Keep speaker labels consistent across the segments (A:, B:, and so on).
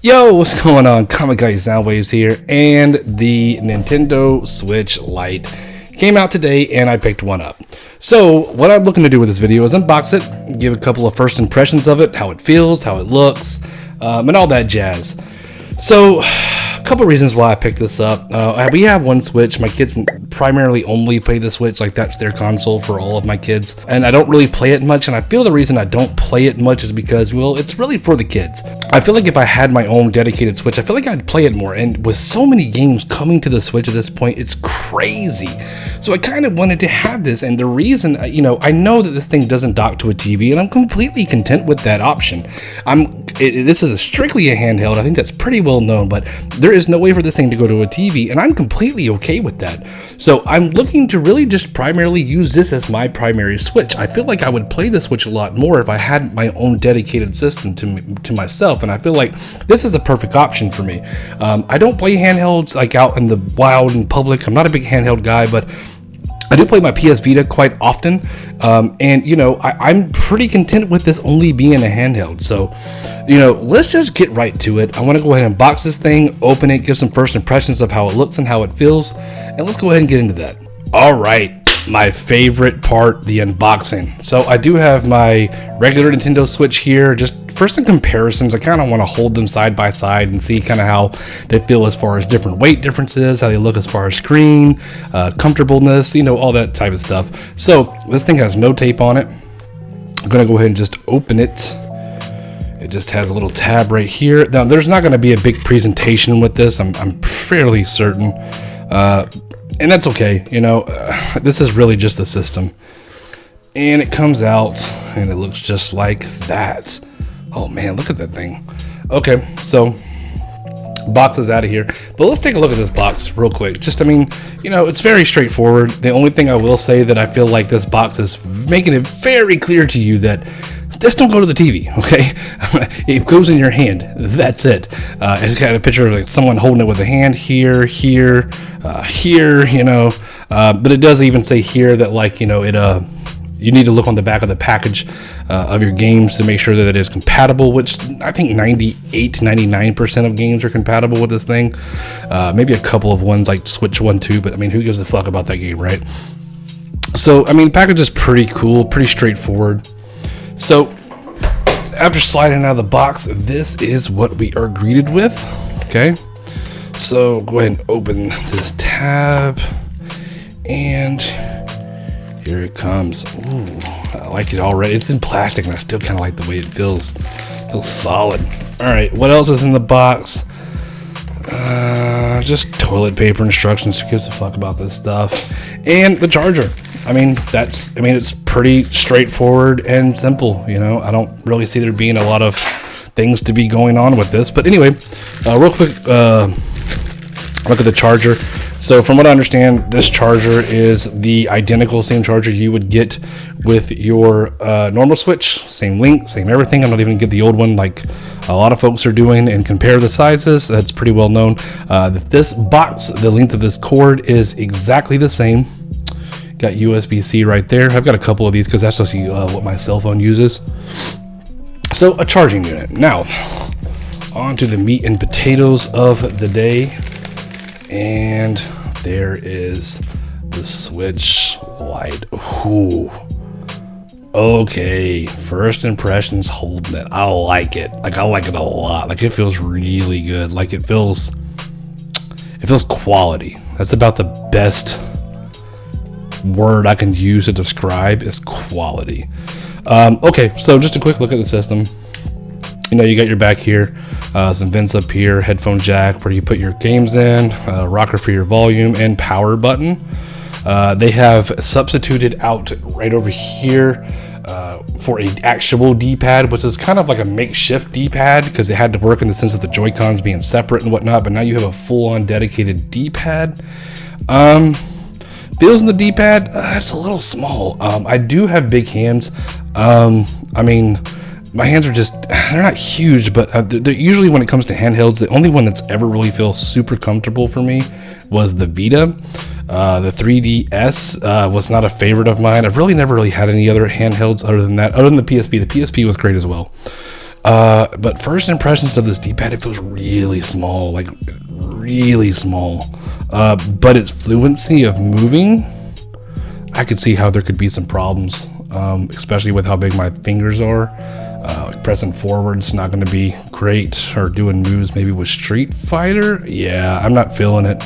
A: Yo, what's going on? Comic Guy Soundwaves here, and the Nintendo Switch Lite came out today, and I picked one up. So, what I'm looking to do with this video is unbox it, give a couple of first impressions of it, how it feels, how it looks, and all that jazz. So, a couple reasons why I picked this up. We have one Switch. My kids primarily only play the Switch, like that's their console for all of my kids. And I don't really play it much, and I feel the reason I don't play it much is because, well, it's really for the kids. I feel like if I had my own dedicated Switch, I feel like I'd play it more. And with so many games coming to the Switch at this point, it's crazy. So I kind of wanted to have this, and the reason, I know that this thing doesn't dock to a TV, and I'm completely content with that option. This is strictly a handheld. I think that's pretty well known, but there is no way for this thing to go to a TV, and I'm completely okay with that. So I'm looking to really just primarily use this as my primary Switch. I feel like I would play the Switch a lot more if I had my own dedicated system to myself, and I feel like this is the perfect option for me. I don't play handhelds like out in the wild in public. I'm not a big handheld guy, but I do play my PS Vita quite often, and I'm pretty content with this only being a handheld. So, let's just get right to it. I want to go ahead and box this thing, open it, give some first impressions of how it looks and how it feels, and let's go ahead and get into that. All right, my favorite part, the unboxing. So I do have my regular Nintendo Switch here. Just for some comparisons, I kind of want to hold them side by side and see kind of how they feel as far as different weight differences, how they look as far as screen, comfortableness, all that type of stuff. So this thing has no tape on it. I'm going to go ahead and just open it. It just has a little tab right here. Now, there's not going to be a big presentation with this. I'm fairly certain. And that's okay. This is really just the system. And it comes out and it looks just like that. Oh man, look at that thing. Okay, so box is out of here. But let's take a look at this box real quick. It's very straightforward. The only thing I will say that I feel like this box is making it very clear to you that this don't go to the TV, okay? It goes in your hand. That's it. It's got a picture of like someone holding it with a hand here, here, but it does even say here that you need to look on the back of the package of your games to make sure that it is compatible, which I think 98 to 99% of games are compatible with this thing. Maybe a couple of ones like Switch 1, 2, but who gives a fuck about that game, right? So, the package is pretty cool, pretty straightforward. So, after sliding out of the box, this is what we are greeted with, okay? So, go ahead and open this tab, and here it comes. Ooh, I like it already. It's in plastic, and I still kind of like the way it feels. It feels solid. All right, what else is in the box? Just toilet paper instructions. Who gives a fuck about this stuff? And the charger. It's pretty straightforward and simple. I don't really see there being a lot of things to be going on with this. But anyway, real quick, look at the charger. So from what I understand, this charger is the identical same charger you would get with your normal Switch. Same length, same everything. I'm not even going to get the old one like a lot of folks are doing and compare the sizes. That's pretty well known. This box, the length of this cord is exactly the same. Got USB-C right there. I've got a couple of these because that's just what my cell phone uses. So a charging unit. Now, on to the meat and potatoes of the day. And there is the Switch Lite. Ooh. Okay, first impressions holding it. I like it. I like it a lot. It feels really good. It feels quality. That's about the best word I can use to describe is quality. Okay, so just a quick look at the system. You got your back here, some vents up here, headphone jack where you put your games in, rocker for your volume, and power button. They have substituted out right over here for an actual D-pad, which is kind of like a makeshift D-pad because it had to work in the sense of the Joy-Cons being separate and whatnot, but now you have a full-on dedicated D-pad. Feels in the D-pad, it's a little small. I do have big hands. My hands are they're not huge, but they're usually, when it comes to handhelds, the only one that's ever really feels super comfortable for me was the Vita. The 3DS was not a favorite of mine. I've never had any other handhelds other than that, other than the PSP. The PSP was great as well. But first impressions of this D-pad, it feels really small, like really small. But its fluency of moving, I could see how there could be some problems, especially with how big my fingers are. Pressing forward's not going to be great, or doing moves maybe with Street Fighter. Yeah, I'm not feeling it.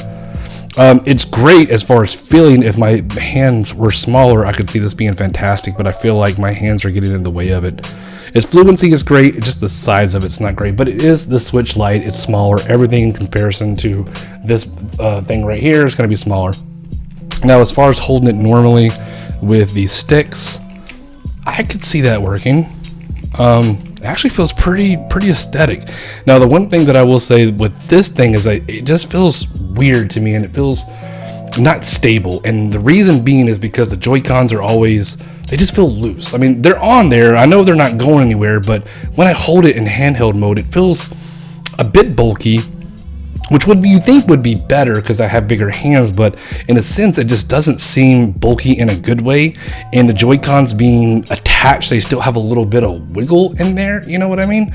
A: It's great as far as feeling. If my hands were smaller, I could see this being fantastic, but I feel like my hands are getting in the way of it. Its fluency is great, just the size of it's not great, but it is the Switch Lite. It's smaller. Everything in comparison to this thing right here is going to be smaller. Now, as far as holding it normally with these sticks, I could see that working. It actually feels pretty aesthetic. Now, the one thing that I will say with this thing is it just feels weird to me, and it feels not stable. And the reason being is because the Joy-Cons are always, they just feel loose. I mean, they're on there. I know they're not going anywhere, but when I hold it in handheld mode, it feels a bit bulky, which you think would be better because I have bigger hands, but in a sense, it just doesn't seem bulky in a good way. And the Joy-Cons being attached, they still have a little bit of wiggle in there. You know what I mean?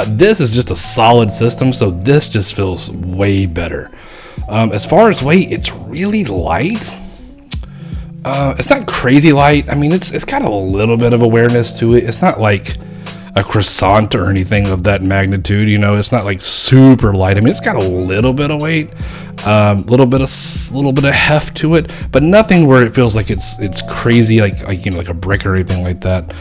A: This is just a solid system, so this just feels way better. As far as weight, it's really light. It's not crazy light. I mean, it's got a little bit of awareness to it. It's not like a croissant or anything of that magnitude, you know. It's not like super light. I mean, it's got a little bit of weight, little bit of heft to it, but nothing where it feels like it's crazy, like you know, like a brick or anything like that.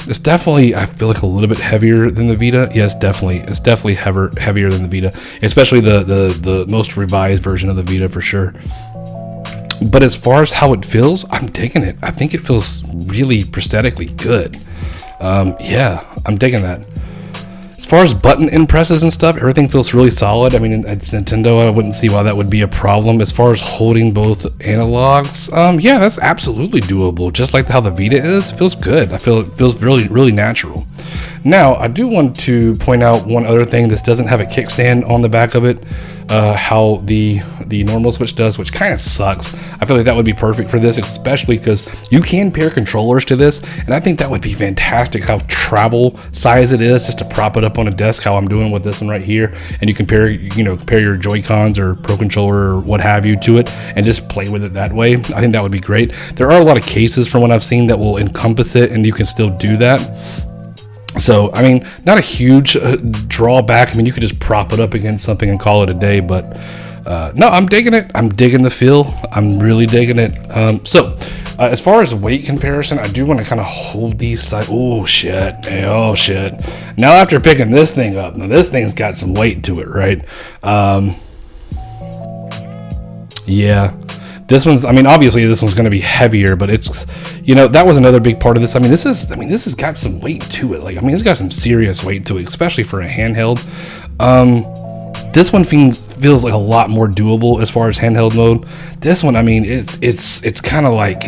A: It's definitely, I feel like, a little bit heavier than the Vita. Yes, definitely, it's definitely heavier than the Vita, especially the most revised version of the Vita for sure. But as far as how it feels, I'm digging it. I think it feels really prosthetically good. Yeah, I'm digging that. As far as button impresses and stuff, everything feels really solid. I mean, it's Nintendo. I wouldn't see why that would be a problem. As far as holding both analogs, yeah, that's absolutely doable. Just like how the Vita is, it feels good. I feel it feels really natural. Now, I do want to point out one other thing. This doesn't have a kickstand on the back of it, how the normal Switch does, which kind of sucks. I feel like that would be perfect for this, especially because you can pair controllers to this, and I think that would be fantastic. How travel size it is, just to prop it up on a desk, how I'm doing with this one right here, and you compare your Joy-Cons or Pro Controller or what have you to it, and just play with it that way. I think that would be great. There are a lot of cases from what I've seen that will encompass it, and you can still do that. So, I mean, not a huge drawback. I mean, you could just prop it up against something and call it a day, but no, I'm digging it. I'm digging the feel. I'm really digging it. As far as weight comparison, I do want to kind of hold these side. Oh shit. Oh shit. Now, after picking this thing up, now this thing's got some weight to it, right? Yeah. This one's, I mean, obviously this one's going to be heavier, but it's, you know, that was another big part of this. I mean, this has got some weight to it. Like, I mean, it's got some serious weight to it, especially for a handheld. This one feels like a lot more doable as far as handheld mode. This one, I mean, it's kind of like,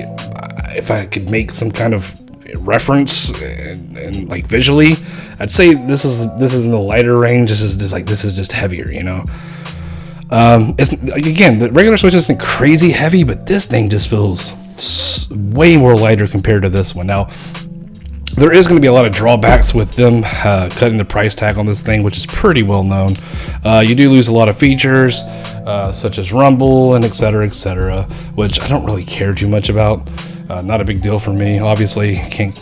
A: if I could make some kind of reference and like visually, I'd say this is in the lighter range. This is just heavier, you know. It's, again, the regular Switch isn't crazy heavy, but this thing just feels way more lighter compared to this one. Now, there is going to be a lot of drawbacks with them cutting the price tag on this thing, which is pretty well known. You do lose a lot of features, such as rumble and etc., which I don't really care too much about. Not a big deal for me. Obviously, can't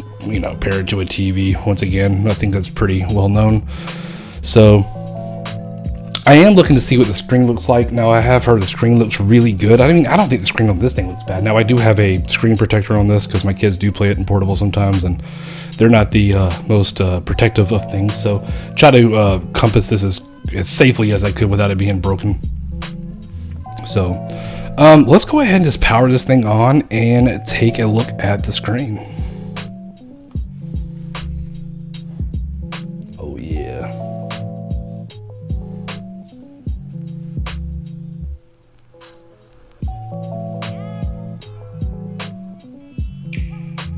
A: pair it to a TV. Once again, I think that's pretty well known. So I am looking to see what the screen looks like. Now, I have heard the screen looks really good. I mean, I don't think the screen on this thing looks bad. Now, I do have a screen protector on this because my kids do play it in portable sometimes, and they're not the most protective of things. So try to compass this as safely as I could without it being broken. So let's go ahead and just power this thing on and take a look at the screen. Oh, yeah.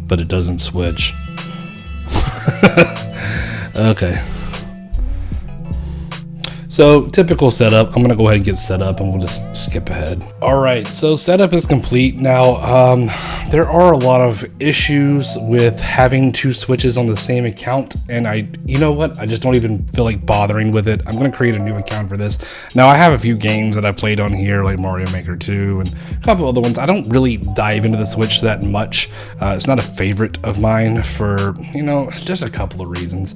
A: But it doesn't switch. Okay. So typical setup. I'm gonna go ahead and get set up and we'll just skip ahead. All right, so setup is complete. Now, there are a lot of issues with having two switches on the same account, and you know what? I just don't even feel like bothering with it. I'm gonna create a new account for this. Now, I have a few games that I played on here, like Mario Maker 2 and a couple other ones. I don't really dive into the Switch that much. It's not a favorite of mine for, just a couple of reasons.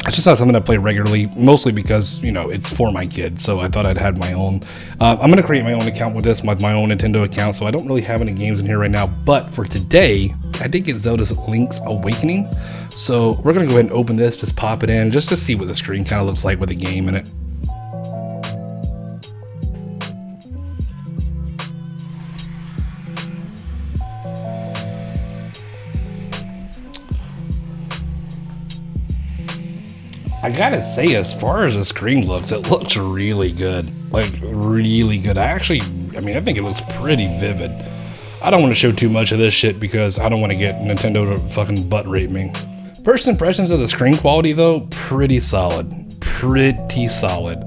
A: It's just not something I play regularly, mostly because, it's for my kids, so I thought I'd had my own. I'm going to create my own account with this, my own Nintendo account, so I don't really have any games in here right now, but for today, I did get Zelda's Link's Awakening, so we're going to go ahead and open this, just pop it in, just to see what the screen kind of looks like with a game in it. I gotta say, as far as the screen looks, it looks really good. Like, really good. I think it looks pretty vivid. I don't want to show too much of this shit because I don't want to get Nintendo to fucking butt rape me. First impressions of the screen quality, though, pretty solid. Pretty solid.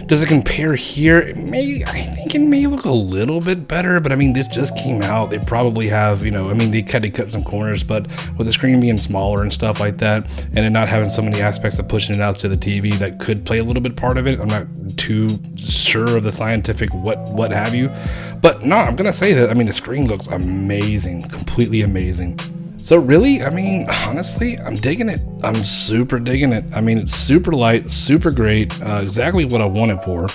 A: Does it compare here? I think it may look a little bit better, but I mean, this just came out. They probably have, they kind of cut some corners, but with the screen being smaller and stuff like that, and it not having so many aspects of pushing it out to the TV that could play a little bit part of it. I'm not too sure of the scientific what have you, but no, I'm gonna say that, the screen looks amazing, completely amazing. So really, honestly, I'm digging it. I'm super digging it. It's super light, super great, exactly what I wanted for.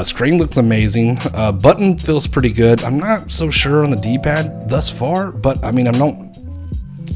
A: Screen looks amazing. Button feels pretty good. I'm not so sure on the D-pad thus far, but I don't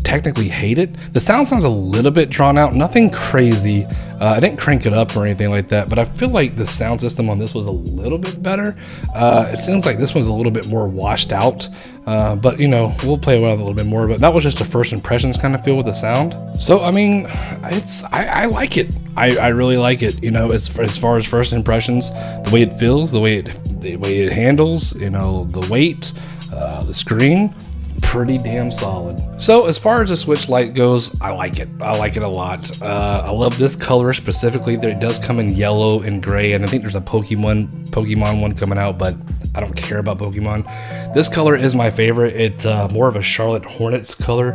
A: technically hate it. The sound sounds a little bit drawn out, nothing crazy. I didn't crank it up or anything like that, but I feel like the sound system on this was a little bit better. It seems like this one's a little bit more washed out, but we'll play with it a little bit more, but that was just a first impressions kind of feel with the sound. So, I like it. I really like it, as far as first impressions, the way it feels, the way it handles, the weight, the screen, pretty damn solid. So as far as the Switch Lite goes, I like it. I like it a lot. I love this color specifically. It does come in yellow and gray, and I think there's a Pokemon one coming out, but I don't care about Pokemon. This color is my favorite. It's more of a Charlotte Hornets color,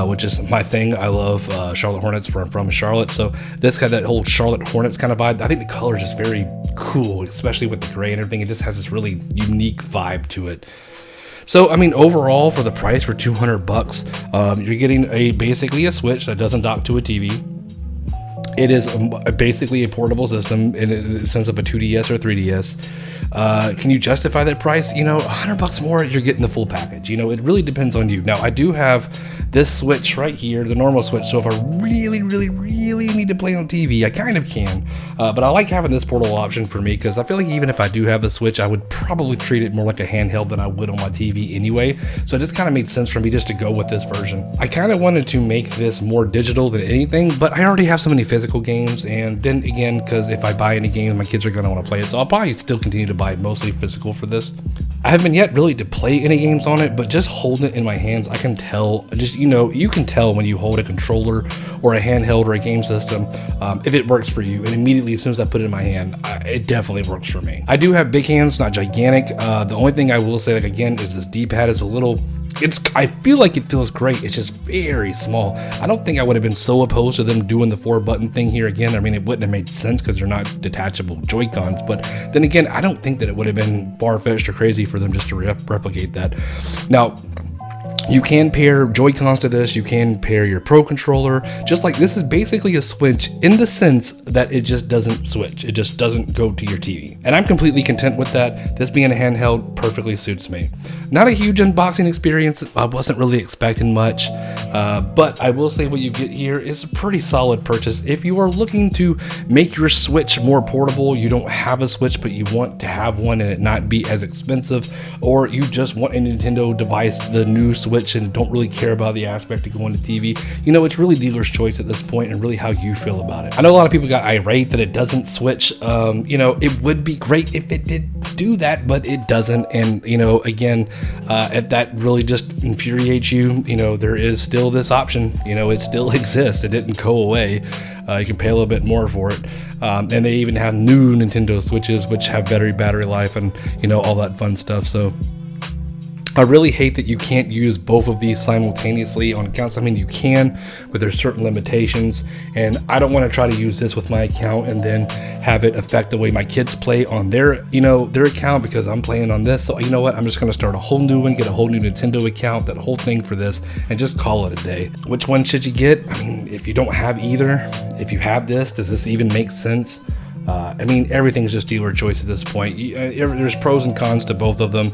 A: which is my thing. I love Charlotte Hornets from Charlotte, so this got that whole Charlotte Hornets kind of vibe. I think the color is just very cool, especially with the gray and everything. It just has this really unique vibe to it. So, overall, for the price, for $200, you're getting basically a Switch that doesn't dock to a TV. It is basically a portable system in the sense of a 2DS or 3DS. Can you justify that price? $100 more, you're getting the full package. It really depends on you. Now, I do have this Switch right here, the normal Switch. So if I really, really, really need to play on TV, I kind of can. But I like having this portable option for me because I feel like even if I do have the Switch, I would probably treat it more like a handheld than I would on my TV anyway. So it just kind of made sense for me just to go with this version. I kind of wanted to make this more digital than anything, but I already have so many physical games, and then again, because if I buy any games, my kids are going to want to play it, so I'll probably still continue to buy mostly physical for this. I haven't yet really to play any games on it, but just holding it in my hands, I can tell, you can tell when you hold a controller or a handheld or a game system, if it works for you, and immediately as soon as I put it in my hand, it definitely works for me. I do have big hands, not gigantic. The only thing I will say, again, is this D-pad is a little, I feel like it feels great. It's just very small. I don't think I would have been so opposed to them doing the 4-button thing here again. It wouldn't have made sense because they're not detachable Joy-Cons. But then again, I don't think that it would have been far-fetched or crazy for them just to replicate that. Now, you can pair Joy-Cons to this, you can pair your Pro Controller, just like this is basically a Switch in the sense that it just doesn't switch, it just doesn't go to your TV. And I'm completely content with that. This being a handheld perfectly suits me. Not a huge unboxing experience, I wasn't really expecting much, but I will say what you get here is a pretty solid purchase. If you are looking to make your Switch more portable, you don't have a Switch but you want to have one and it not be as expensive, or you just want a Nintendo device, the new Switch Switch and don't really care about the aspect of going to TV, you know, it's really dealer's choice at this point and really how you feel about it. I know a lot of people got irate that it doesn't switch. You know, it would be great if it did do that, but it doesn't. And, you know, again, if that really just infuriates you, you know, there is still this option. You know, it still exists. It didn't go away. You can pay a little bit more for it. And they even have new Nintendo Switches, which have better battery life and, you know, all that fun stuff. So I really hate that you can't use both of these simultaneously on accounts. I mean, you can, but there's certain limitations, and I don't want to try to use this with my account and then have it affect the way my kids play on their, you know, their account because I'm playing on this. So you know what? I'm just going to start a whole new one, get a whole new Nintendo account, that whole thing for this, and just call it a day. Which one should you get? I mean, if you don't have either, if you have this, does this even make sense? I mean, everything's just dealer choice at this point. There's pros and cons to both of them.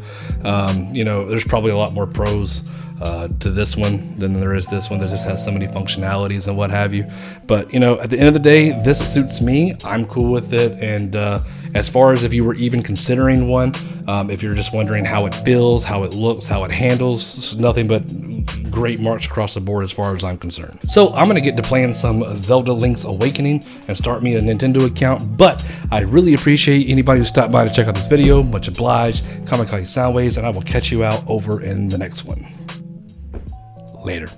A: You know, there's probably a lot more pros to this one than there is this one that just has so many functionalities and what have you. But, you know, at the end of the day, this suits me. I'm cool with it. And as far as if you were even considering one, if you're just wondering how it feels, how it looks, how it handles, it's nothing but great marks across the board as far as I'm concerned. So I'm going to get to playing some Zelda Link's Awakening and start me a Nintendo account. But I really appreciate anybody who stopped by to check out this video. Much obliged. Kamikaze Soundwaves, and I will catch you out over in the next one. Later.